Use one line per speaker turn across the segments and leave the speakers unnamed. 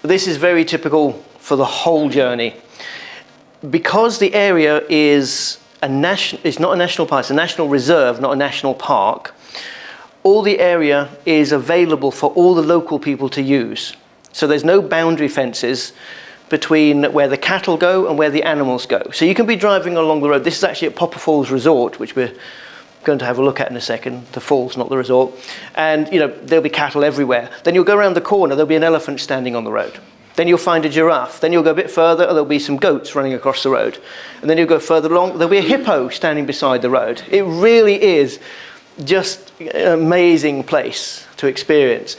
this is very typical for the whole journey. Because the area is it's not a national park, it's a national reserve, not a national park, all the area is available for all the local people to use. So there's no boundary fences between where the cattle go and where the animals go. So you can be driving along the road. This is actually at Popa Falls Resort, which we're going to have a look at in a second. The falls, not the resort. And there'll be cattle everywhere. Then you'll go around the corner, there'll be an elephant standing on the road. Then you'll find a giraffe. Then you'll go a bit further, and there'll be some goats running across the road. And then you'll go further along, there'll be a hippo standing beside the road. It really is just an amazing place to experience.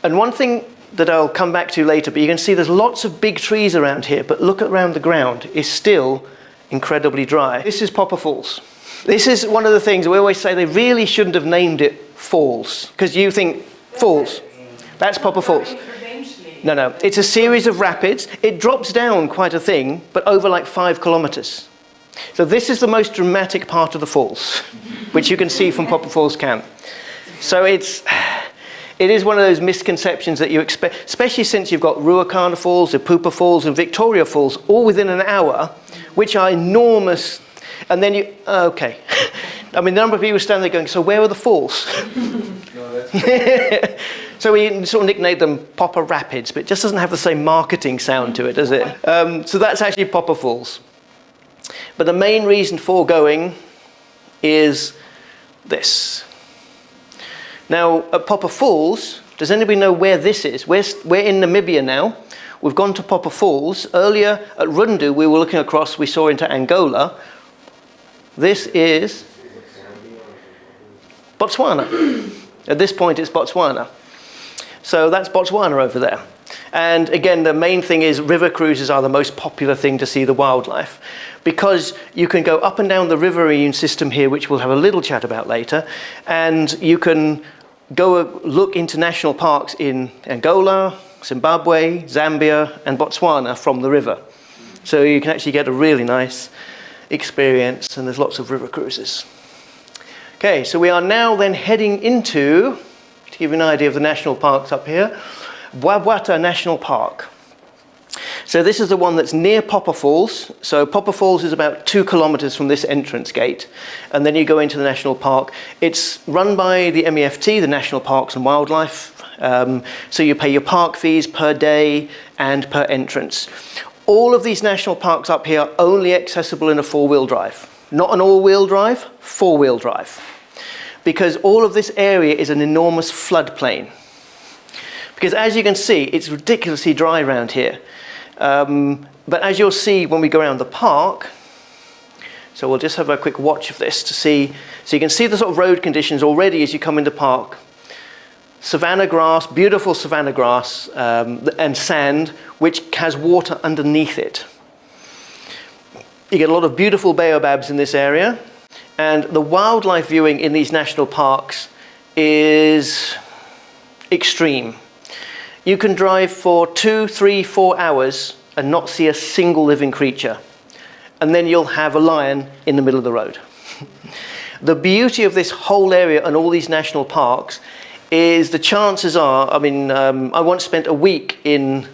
And one thing that I'll come back to later, but you can see there's lots of big trees around here, but look around the ground, it's still incredibly dry. This is Popa Falls. This is one of the things we always say they really shouldn't have named it Falls, because you think falls. That's Popa Falls. No, it's a series of rapids. It drops down quite a thing, but over like 5 kilometers. So this is the most dramatic part of the falls, which you can see from Popa Falls Camp. So it is one of those misconceptions that you expect, especially since you've got Ruacana Falls, the Popa Falls, and Victoria Falls, all within an hour, which are enormous. And then okay. I mean, the number of people standing there going, so where are the falls? So we sort of nicknamed them Popa Rapids, but it just doesn't have the same marketing sound to it, does it? So that's actually Popa Falls. But the main reason for going is this. Now, at Popa Falls, does anybody know where this is? We're in Namibia now. We've gone to Popa Falls. Earlier at Rundu, we were looking across, we saw into Angola. This is Botswana. At this point, it's Botswana. So that's Botswana over there. And again, the main thing is river cruises are the most popular thing to see the wildlife, because you can go up and down the riverine system here, which we'll have a little chat about later, and you can go look into national parks in Angola, Zimbabwe, Zambia, and Botswana from the river. So you can actually get a really nice experience, and there's lots of river cruises. Okay, so we are now then heading into, to give you an idea of the national parks up here, Bwabwata National Park. So this is the one that's near Popa Falls. So Popa Falls is about 2 kilometers from this entrance gate, and then you go into the national park. It's run by the MEFT, the National Parks and Wildlife. So you pay your park fees per day and per entrance. All of these national parks up here are only accessible in a 4-wheel drive. Not an all-wheel drive, 4-wheel drive. Because all of this area is an enormous floodplain. Because as you can see, it's ridiculously dry around here. But as you'll see when we go around the park, so we'll just have a quick watch of this to see. So you can see the sort of road conditions already as you come into park. Savanna grass, beautiful savanna grass, and sand, which has water underneath it. You get a lot of beautiful baobabs in this area. And the wildlife viewing in these national parks is extreme. You can drive for 2, 3, 4 hours and not see a single living creature. And then you'll have a lion in the middle of the road. The beauty of this whole area and all these national parks is the chances are, I once spent a week in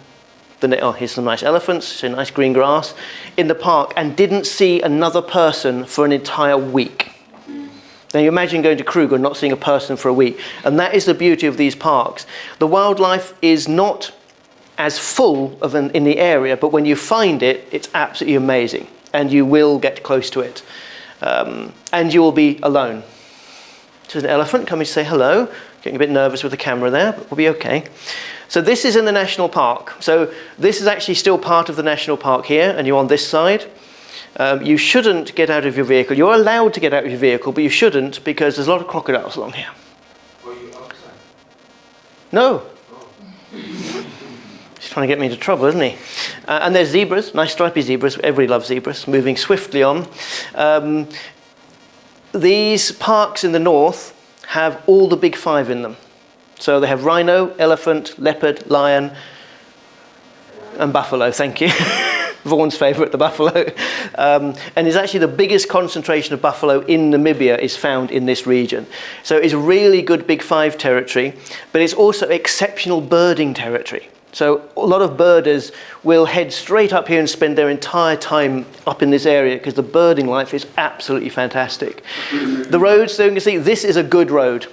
here's some nice elephants, so nice green grass, in the park, and didn't see another person for an entire week. Now you imagine going to Kruger and not seeing a person for a week. And that is the beauty of these parks. The wildlife is not as full in the area, but when you find it, it's absolutely amazing. And you will get close to it. And you will be alone. So there's an elephant coming to say hello. Getting a bit nervous with the camera there, but we'll be okay. So this is in the national park. So this is actually still part of the national park here, and you're on this side. You shouldn't get out of your vehicle. You're allowed to get out of your vehicle, but you shouldn't, because there's a lot of crocodiles along here.
Were you outside?
No.
Oh.
He's trying to get me into trouble, isn't he? And there's zebras, nice stripy zebras. Everybody loves zebras, moving swiftly on. These parks in the north have all the big 5 in them. So they have rhino, elephant, leopard, lion, and buffalo, thank you. Vaughan's favourite, the buffalo. And it's actually the biggest concentration of buffalo in Namibia is found in this region. So it's really good big 5 territory, but it's also exceptional birding territory. So a lot of birders will head straight up here and spend their entire time up in this area because the birding life is absolutely fantastic. The roads, so you can see, this is a good road.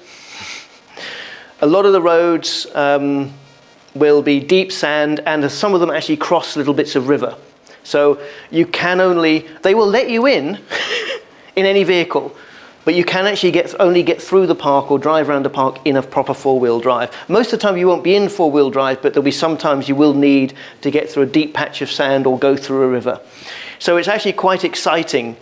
A lot of the roads will be deep sand, and some of them actually cross little bits of river. So you can only, they will let you in any vehicle, but you can actually only get through the park or drive around the park in a proper four-wheel drive. Most of the time you won't be in four-wheel drive, but there'll be sometimes you will need to get through a deep patch of sand or go through a river. So it's actually quite exciting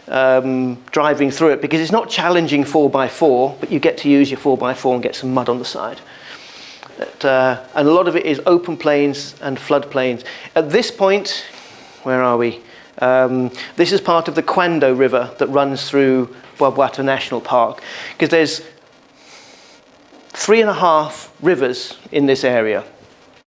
driving through it, because it's not challenging 4x4, but you get to use your 4x4 and get some mud on the side. And a lot of it is open plains and floodplains. At this point, where are we? This is part of the Kavango River that runs through Bwabwata National Park, because there's 3.5 rivers in this area.